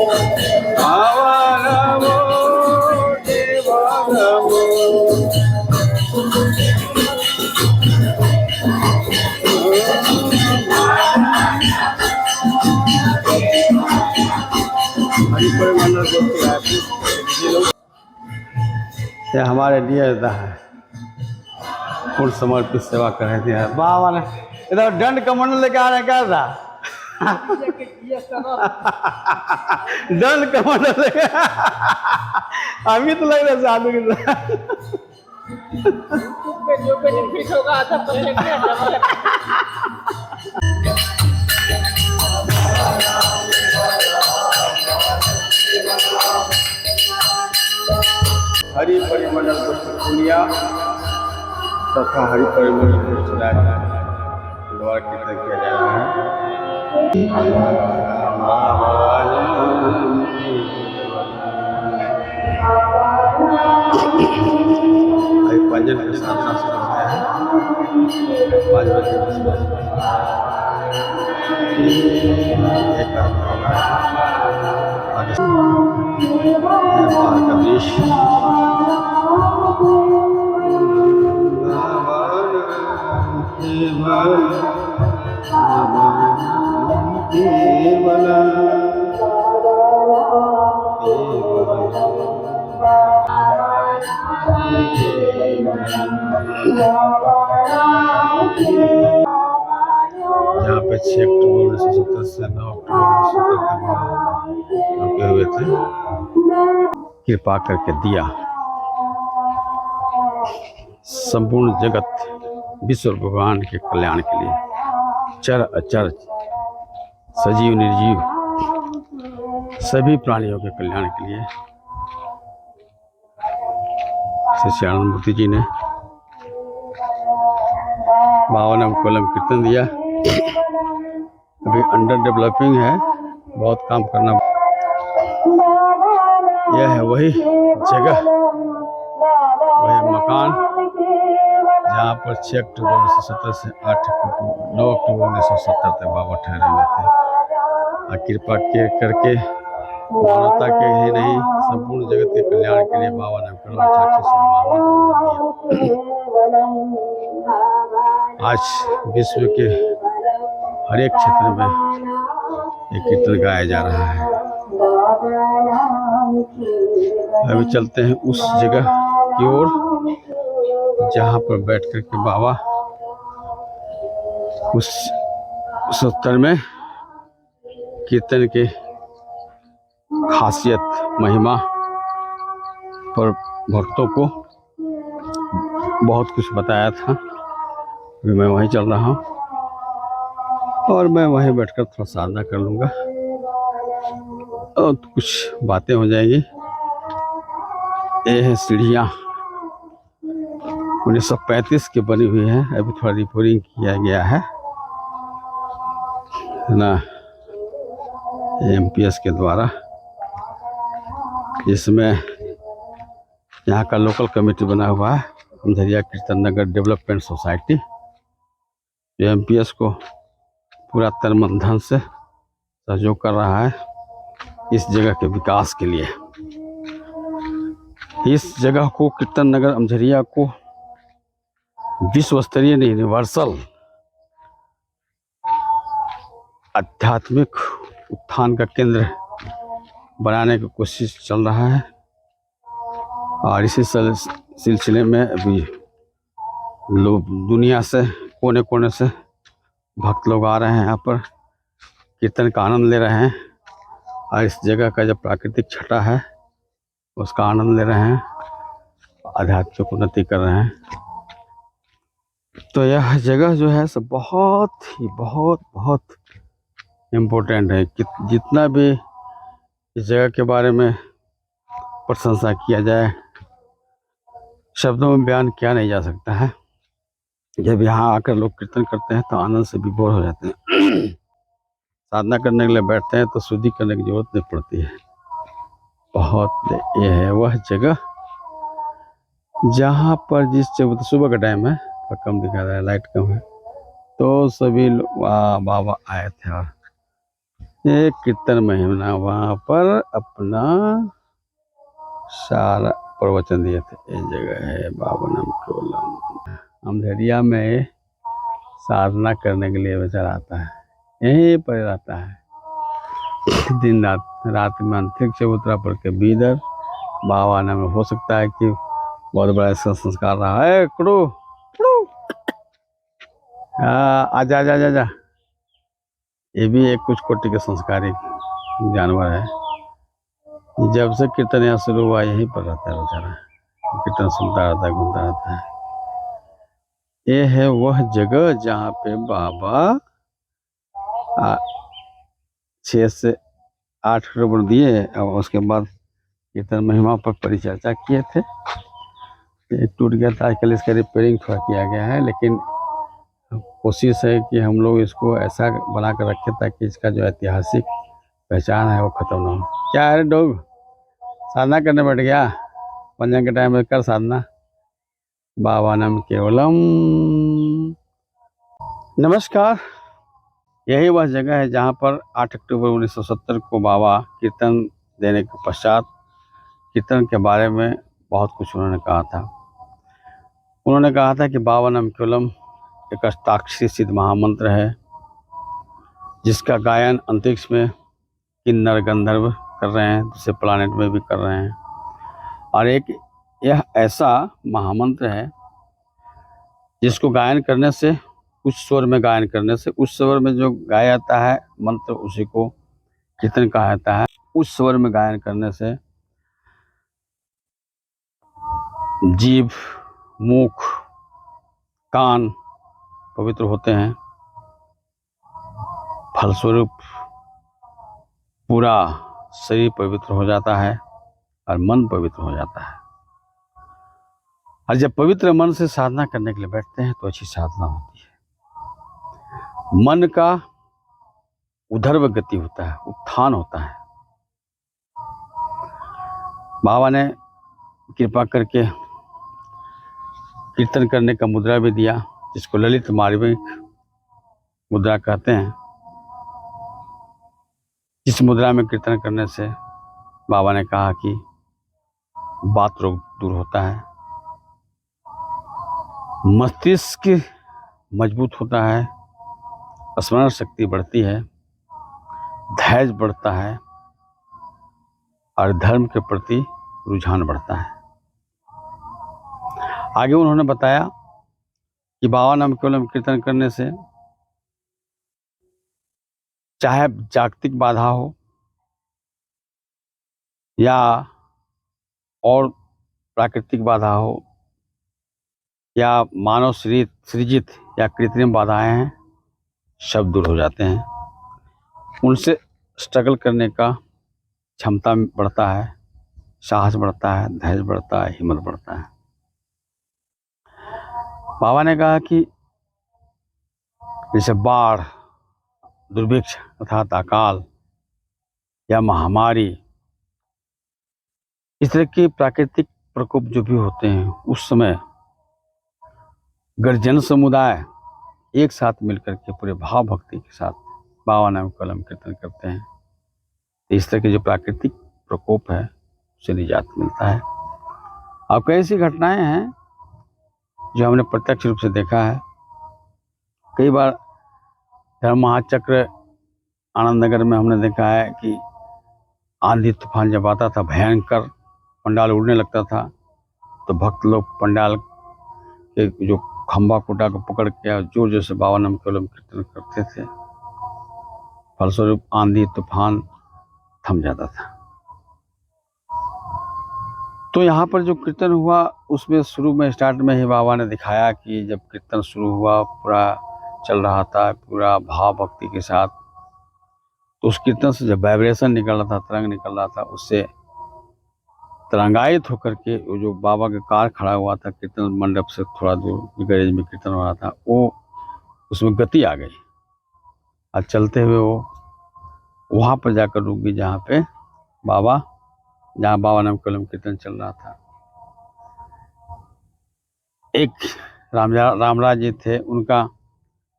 बाबा नमो देवा नमो ये हमारे लिए है पूर्ण समर्पित सेवा कर रहे थे बाबा ने इधर दंड कमंडल लेके आ रहे क्या था दंड कमंडल लेके अभी तो लग रहा साधु की जो बेनिफिट होगा आधा पहले हरि परिमंडल को पुनिया तथा हरि परिमंडल को चला द्वारा कीर्तन किया जा रहा है। पंजन के साथ साथ सुनते हैं 5 बजे जहाँ पे 6 अक्टूबर 1970 से 9 अक्टूबर 1970 तक रुके हुए थे, कृपा करके दिया संपूर्ण जगत विश्व भगवान के कल्याण के लिए, चर अचर सजीव निर्जीव सभी प्राणियों के कल्याण के लिए श्री श्यानंद मूर्ति जी ने 52 कॉलम कीर्तन दिया। अभी अंडर डेवलपिंग है, बहुत काम करना। यह है वही जगह, वही मकान जहाँ पर 6 अक्टूबर 1970 से 9 अक्टूबर 1970 तक बाबा ठहरे हुए थे। कृपा करके मानवता के ही नहीं संपूर्ण जगत के कल्याण के लिए बाबा ने आज विश्व के हर एक क्षेत्र में ये कीर्तन गाया जा रहा है। अभी चलते हैं उस जगह की ओर जहाँ पर बैठ कर के बाबा उस उत्तर में कीर्तन के खासियत महिमा पर भक्तों को बहुत कुछ बताया था। मैं वहीं चल रहा हूँ और मैं वहीं बैठकर थोड़ा साधना कर लूँगा और कुछ बातें हो जाएगी। ये है सीढ़ियाँ 1935 की बनी हुई है, अभी थोड़ा रिपेयरिंग किया गया है ना MPS के द्वारा, जिसमें यहाँ का लोकल कमेटी बना हुआ है अंधरिया कीर्तन नगर डेवलपमेंट सोसाइटी, जो MPS को पूरा तन मन धन से सहयोग कर रहा है इस जगह के विकास के लिए। इस जगह को कीर्तन नगर अमझरिया को विश्व स्तरीय नहीं, यूनिवर्सल आध्यात्मिक उत्थान का केंद्र बनाने की कोशिश चल रहा है। और इसी सिलसिले में अभी लोग दुनिया से कोने कोने से भक्त लोग आ रहे हैं, यहाँ पर कीर्तन का आनंद ले रहे हैं और इस जगह का जो प्राकृतिक छटा है उसका आनंद ले रहे हैं, आध्यात्मिक उन्नति कर रहे हैं। तो यह जगह जो है सब बहुत इम्पोर्टेंट है। जितना भी इस जगह के बारे में प्रशंसा किया जाए शब्दों में बयान किया नहीं जा सकता है। जब यहाँ आकर लोग कीर्तन करते हैं तो आनंद से विभोर हो जाते हैं। साधना करने के लिए बैठते हैं तो शुद्धि करने की जरूरत नहीं पड़ती है। बहुत ये है वह जगह जहाँ पर जिस सुबह का टाइम है, कम दिखा रहा है, लाइट कम है, तो सभी बाबा आए थे और ये कीर्तन महिमा वहाँ पर अपना सारा प्रवचन दिए थे। ये जगह है बाबनम केवलम। अंधेरिया में साधना करने के लिए बेचारा आता है, यहीं पर रहता है दिन रात में अंतरिक्ष उतरा पड़ के बीदर बाबा नाम। हो सकता है कि बहुत बड़ा इसका संस्कार रहा है। कुड़ू आजा आजा आजा। ये भी एक कुछ कोटि के संस्कारी जानवर है। जब से कीर्तन यहाँ शुरू हुआ यहीं पर रहता है बेचारा, कीर्तन सुनता रहता है, घूमता रहता है। ये है वह जगह जहाँ पे बाबा 6 से 8 करोड़ दिए और उसके बाद कीर्तन महिमा पर परिचर्चा किए थे। ये टूट गया था, आजकल इसका रिपेयरिंग थोड़ा किया गया है, लेकिन कोशिश है कि हम लोग इसको ऐसा बना कर रखें ताकि इसका जो ऐतिहासिक पहचान है वो खत्म ना हो। क्या है डॉग, साधना करने बैठ गया? पंजन के टाइम में कर साधना। बाबा नाम केवलम। नमस्कार। यही वह जगह है जहाँ पर 8 अक्टूबर 1970 को बाबा कीर्तन देने के पश्चात कीर्तन के बारे में बहुत कुछ उन्होंने कहा था। उन्होंने कहा था कि बाबा नाम केवलम एक अष्टाक्षरी सिद्ध महामंत्र है जिसका गायन अंतरिक्ष में किन्नर गंधर्व कर रहे हैं, दूसरे प्लानेट में भी कर रहे हैं। और एक यह ऐसा महामंत्र है जिसको गायन करने से, उच्च स्वर में गायन करने से, उच्च स्वर में जो गाया जाता है मंत्र उसी को कीर्तन कहा जाता है। उच्च स्वर में गायन करने से जीभ, मुख, कान पवित्र होते हैं, फलस्वरूप पूरा शरीर पवित्र हो जाता है और मन पवित्र हो जाता है। और जब पवित्र मन से साधना करने के लिए बैठते हैं तो अच्छी साधना होती है। मन का उधर्व गति होता है, उत्थान होता है। बाबा ने कृपा करके कीर्तन करने का मुद्रा भी दिया, जिसको ललित मार्मिक मुद्रा कहते हैं। इस मुद्रा में कीर्तन करने से बाबा ने कहा कि बात रोग दूर होता है, मस्तिष्क मजबूत होता है, स्मरण शक्ति बढ़ती है, धैर्य बढ़ता है और धर्म के प्रति रुझान बढ़ता है। आगे उन्होंने बताया कि बाबा नाम केवलम कीर्तन करने से चाहे जागतिक बाधा हो या और प्राकृतिक बाधा हो या मानव सृजित या कृत्रिम बाधाएं हैं, सब दूर हो जाते हैं। उनसे स्ट्रगल करने का क्षमता बढ़ता है, साहस बढ़ता है, धैर्य बढ़ता है, हिम्मत बढ़ता है। बाबा ने कहा कि जैसे बाढ़, दुर्भिक्ष अर्थात अकाल या महामारी, इस तरह के प्राकृतिक प्रकोप जो भी होते हैं, उस समय अगर जन समुदाय एक साथ मिलकर के पूरे भाव भक्ति के साथ बाबा नाम केवलम कीर्तन करते हैं तो इस तरह के जो प्राकृतिक प्रकोप है उससे निजात मिलता है। अब कई ऐसी घटनाएं हैं जो हमने प्रत्यक्ष रूप से देखा है। कई बार धर्म महाचक्र आनंद नगर में हमने देखा है कि आंधी तूफान जब आता था, भयंकर पंडाल उड़ने लगता था, तो भक्त लोग पंडाल के जो खंभा कुटा को पकड़ के जोर जोर से बाबा नाम केवलम कीर्तन करते थे। फलस्वरूप आंधी तूफान थम जाता था। तो यहाँ पर जो कीर्तन हुआ उसमें शुरू में स्टार्ट में ही बाबा ने दिखाया कि जब कीर्तन शुरू हुआ, पूरा चल रहा था पूरा भाव भक्ति के साथ, तो उस कीर्तन से जब वाइब्रेशन निकल रहा था, तरंग निकल रहा था, उससे तरंगायित होकर के वो जो बाबा का कार खड़ा हुआ था कीर्तन मंडप से थोड़ा दूर गैरेज में कीर्तन हो रहा था, वो उसमें गति आ गई और चलते हुए वो वहाँ पर जाकर रुक गई जहाँ बाबा नाम केवलम कीर्तन चल रहा था। एक रामराज जी थे, उनका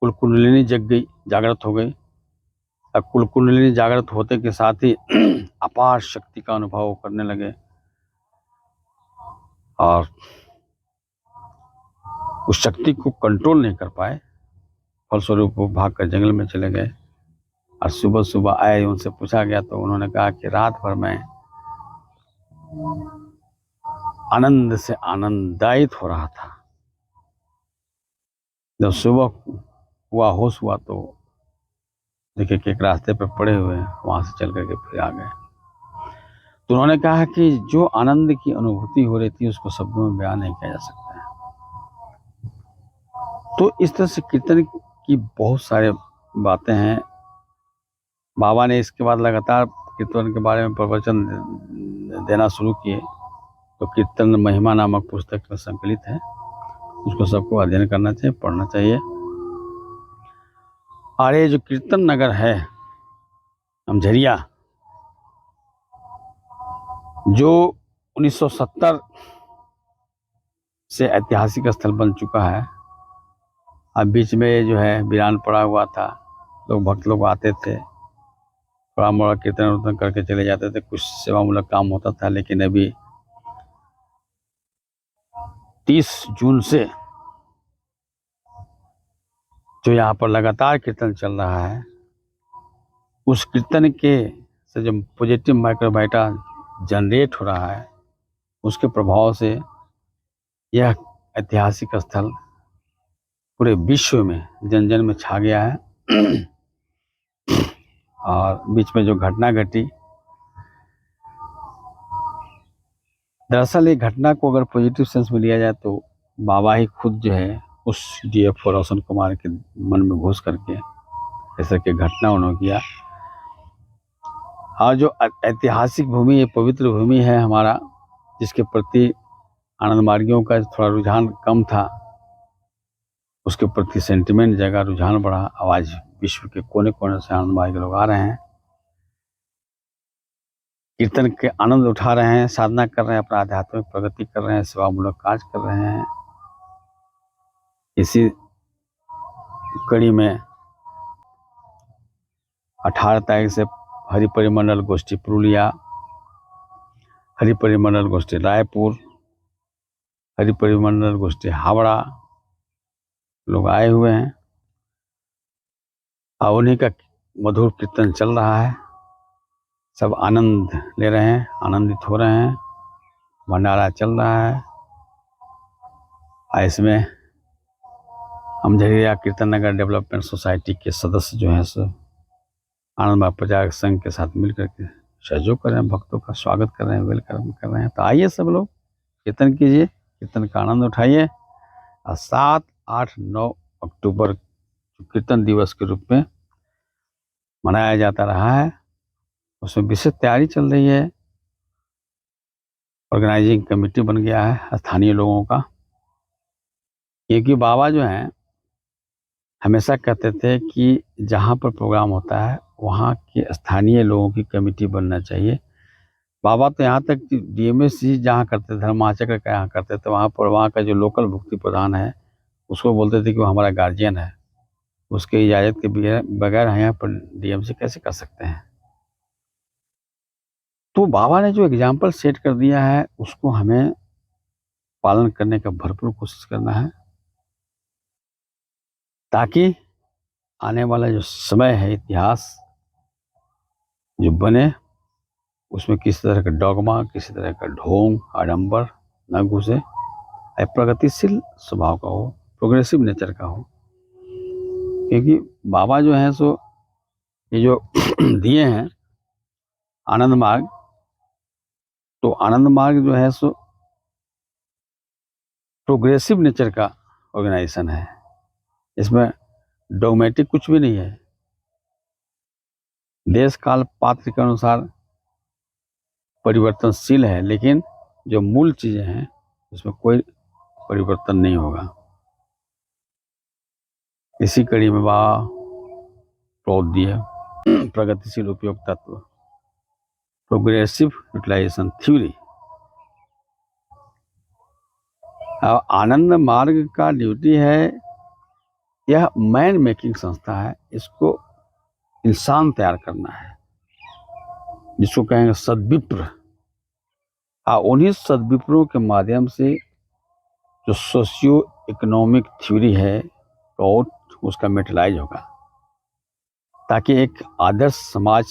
कुल कुंडलिनी जग गई, जागृत हो गई कुल कुंडलिनी जागृत होते के साथ ही अपार शक्ति का अनुभव करने लगे और उस शक्ति को कंट्रोल नहीं कर पाए। फलस्वरूप वो भागकर जंगल में चले गए और सुबह सुबह आए। उनसे पूछा गया तो उन्होंने कहा कि रात भर मैं आनंद से आनंदायित हो रहा था। जब सुबह हुआ, होश हुआ तो देखे कि एक रास्ते पर पड़े हुए वहां से चल करके फिर आ गए। तो उन्होंने कहा कि जो आनंद की अनुभूति हो रही थी उसको शब्दों में बयान नहीं किया जा सकता है। तो इस तरह से कीर्तन की बहुत सारे बातें हैं। बाबा ने इसके बाद लगातार कीर्तन के बारे में प्रवचन देना शुरू किए। तो कीर्तन महिमा नामक पुस्तक में संकलित है, उसको सबको अध्ययन करना चाहिए, पढ़ना चाहिए। और ये जो कीर्तन नगर है अमझरिया, जो 1970 से ऐतिहासिक स्थल बन चुका है। अब बीच में ये जो है वीरान पड़ा हुआ था, लोग भक्त लोग आते थे, थोड़ा मोड़ा कीर्तन उर्तन करके चले जाते थे, कुछ सेवामूलक काम होता था। लेकिन अभी 30 जून से जो यहाँ पर लगातार कीर्तन चल रहा है, उस कीर्तन के से जो पॉजिटिव माइक्रोबाइटा जनरेट हो रहा है, उसके प्रभाव से यह ऐतिहासिक स्थल पूरे विश्व में जन जन में छा गया है। और बीच में जो घटना घटी, दरअसल ये घटना को अगर पॉजिटिव सेंस में लिया जाए तो बाबा ही खुद जो है उस डीएफओ रोशन कुमार के मन में घुस करके ऐसा की घटना उन्होंने किया। और जो ऐतिहासिक भूमि, ये पवित्र भूमि है हमारा, जिसके प्रति आनंद मार्गियों का थोड़ा रुझान कम था, उसके प्रति सेंटिमेंट जगह, रुझान बढ़ा। आज विश्व के कोने कोने से आनंद मार्गी लोग आ रहे हैं, कीर्तन के आनंद उठा रहे हैं, साधना कर रहे हैं, अपना आध्यात्मिक प्रगति कर रहे हैं, सेवामूलक कार्य कर रहे हैं। इसी कड़ी में 18 तारीख से हरि परिमंडल गोष्ठी पुरुलिया, हरि परिमंडल गोष्ठी रायपुर, हरि परिमंडल गोष्ठी हावड़ा लोग आए हुए हैं और उन्हीं का मधुर कीर्तन चल रहा है। सब आनंद ले रहे हैं, आनंदित हो रहे हैं, भंडारा चल रहा है। और इसमें अमझरिया कीर्तन नगर डेवलपमेंट सोसाइटी के सदस्य जो हैं सो आनंद बाग प्रचारक संघ के साथ मिलकर के सहयोग कर रहे हैं, भक्तों का स्वागत कर रहे हैं, वेलकम कर रहे हैं। तो आइए सब लोग कीर्तन कीजिए, कीर्तन का आनंद उठाइए। और 7, 8, 9 अक्टूबर कीर्तन दिवस के रूप में मनाया जाता रहा है, उसमें विशेष तैयारी चल रही है। ऑर्गेनाइजिंग कमेटी बन गया है स्थानीय लोगों का, क्योंकि बाबा जो हैं हमेशा कहते थे कि जहाँ पर प्रोग्राम होता है वहाँ के स्थानीय लोगों की कमेटी बनना चाहिए। बाबा तो यहाँ तक डीएमएस जहाँ करते थे, धर्माचक्र का यहाँ करते थे, वहाँ पर वहाँ का जो लोकल भुक्ति प्रधान है उसको बोलते थे कि वो हमारा गार्जियन है, उसके इजाज़त के बगैर यहाँ पर डीएमसी कैसे कर सकते हैं। तो बाबा ने जो एग्जाम्पल सेट कर दिया है उसको हमें पालन करने का भरपूर कोशिश करना है, ताकि आने वाला जो समय है, इतिहास जो बने, उसमें किसी तरह का डॉगमा, किसी तरह का ढोंग, आडंबर न घुसे, प्रगतिशील स्वभाव का हो, प्रोग्रेसिव नेचर का हो। क्योंकि बाबा जो हैं सो ये जो दिए हैं आनंद मार्ग, तो आनंद मार्ग जो है सो प्रोग्रेसिव नेचर का ऑर्गेनाइजेशन है, इसमें डोमेटिक कुछ भी नहीं है। देश काल पात्र के अनुसार परिवर्तनशील है, लेकिन जो मूल चीजें हैं उसमें कोई परिवर्तन नहीं होगा। इसी कड़ी में बाबा प्रोत दिए प्रगतिशील उपयोग तत्व, प्रोग्रेसिव यूटिलाइजेशन थ्योरी। आनंद मार्ग का ड्यूटी है, यह मैन मेकिंग संस्था है, इसको इंसान तैयार करना है, जिसको कहेंगे सद्विप्र। उन्हीं सद्विप्रों के माध्यम से जो सोशियो इकोनॉमिक थ्योरी है तो उसका मेटलाइज होगा, ताकि एक आदर्श समाज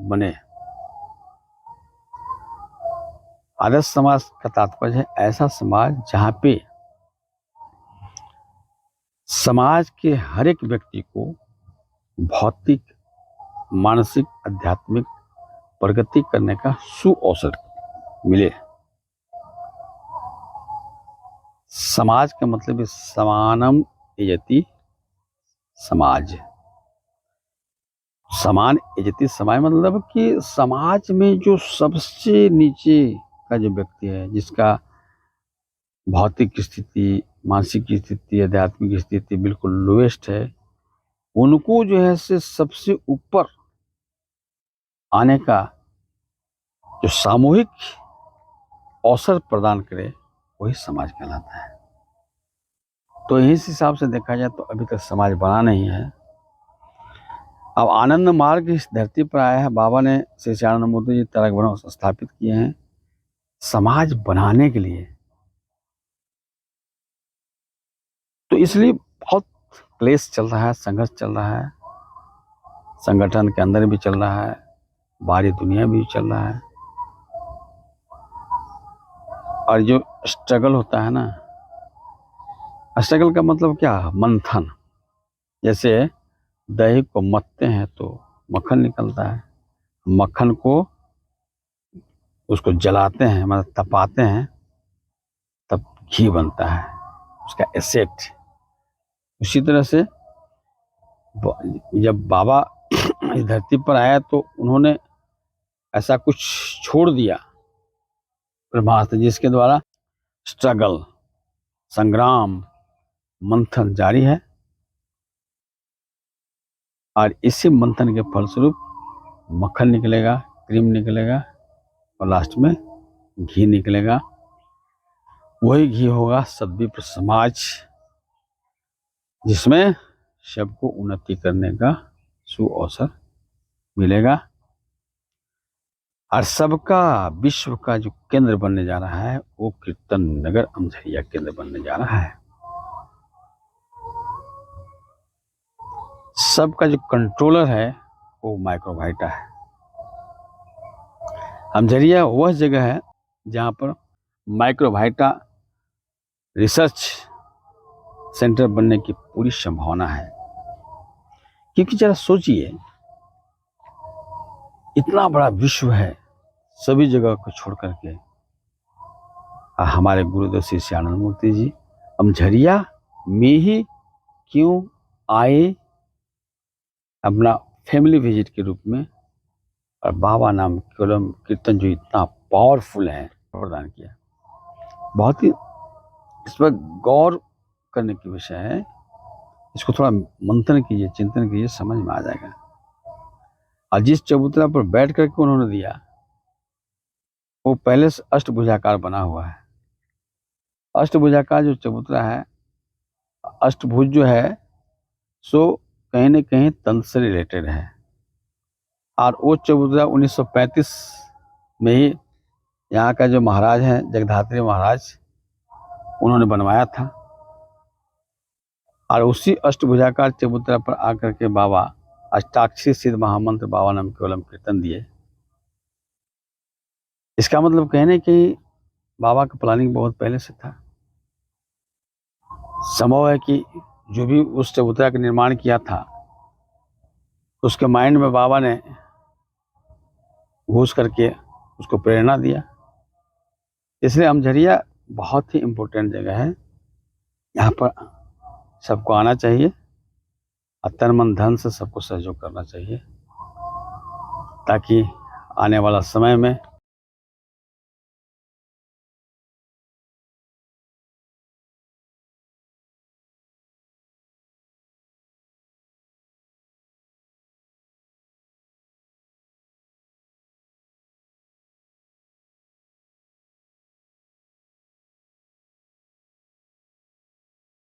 बने। आदर्श समाज का तात्पर्य है ऐसा समाज जहाँ पे समाज के हर एक व्यक्ति को भौतिक, मानसिक, आध्यात्मिक प्रगति करने का सुअवसर मिले। समाज का मतलब है समानम यजति समाज। समान यजति समाज मतलब कि समाज में जो सबसे नीचे का जो व्यक्ति है, जिसका भौतिक स्थिति, मानसिक स्थिति, आध्यात्मिक स्थिति बिल्कुल लोएस्ट है, उनको जो है से सबसे ऊपर आने का जो सामूहिक अवसर प्रदान करे वही समाज कहलाता है। तो इस हिसाब से देखा जाए तो अभी तक समाज बना नहीं है। अब आनंद मार्ग इस धरती पर आया है, बाबा ने श्री सच्चिदानंद मूर्ति जी तरक भवन स्थापित किए हैं समाज बनाने के लिए। तो इसलिए बहुत क्लेश चल रहा है, संघर्ष चल रहा है, संगठन के अंदर भी चल रहा है, बाहरी दुनिया भी चल रहा है। और जो स्ट्रगल होता है ना, स्ट्रगल का मतलब क्या है? मंथन। जैसे दही को मथते हैं तो मक्खन निकलता है, मक्खन को उसको जलाते हैं, मतलब तपाते हैं, तब घी बनता है, उसका एसेट। उसी तरह से जब बाबा इस धरती पर आया तो उन्होंने ऐसा कुछ छोड़ दिया प्रभात, जिसके द्वारा स्ट्रगल, संग्राम, मंथन जारी है। और इसी मंथन के फलस्वरूप मक्खन निकलेगा, क्रीम निकलेगा और लास्ट में घी निकलेगा। वही घी होगा सद्विप्र समाज, जिसमें सबको उन्नति करने का सुअवसर मिलेगा। और सबका विश्व का जो केंद्र बनने जा रहा है वो कीर्तन नगर अमझरिया केंद्र बनने जा रहा है। सबका जो कंट्रोलर है वो माइक्रोवाइटा है। अमझरिया वह जगह है जहाँ पर माइक्रोवाइटा रिसर्च सेंटर बनने की पूरी संभावना है। क्योंकि जरा सोचिए, इतना बड़ा विश्व है, सभी जगह को छोड़ करके हमारे गुरुदेव श्री सच्चिदानंद मूर्ति जी अमझरिया में ही क्यों आए अपना फैमिली विजिट के रूप में, और बाबा नाम केवलम कीर्तन जो इतना पावरफुल है प्रदान किया। बहुत ही इस पर गौर करने की विषय है। इसको थोड़ा मंथन कीजिए, चिंतन कीजिए, समझ में आ जाएगा। और जिस चबूतरा पर बैठ करके उन्होंने दिया वो पहले से अष्टभुजाकार बना हुआ है। अष्टभुजाकार जो चबूतरा है, अष्टभुज जो है सो कहीं न कहीं तंत्र से रिलेटेड है। और वो चबूतरा 1935 में ही यहाँ का जो महाराज हैं जगधात्री महाराज, उन्होंने बनवाया था। और उसी अष्टभुजाकार चबूतरा पर आकर के बाबा अष्टाक्षरी सिद्ध महामंत्र बाबा नाम केवलम कीर्तन दिए। इसका मतलब कहने कि बाबा का प्लानिंग बहुत पहले से था। संभव है कि जो भी उस चबूतरा का निर्माण किया था उसके माइंड में बाबा ने घुस करके उसको प्रेरणा दिया। इसलिए अमझरिया बहुत ही इम्पोर्टेंट जगह है। यहाँ पर सबको आना चाहिए और तन मन धन से सबको सहयोग करना चाहिए, ताकि आने वाला समय में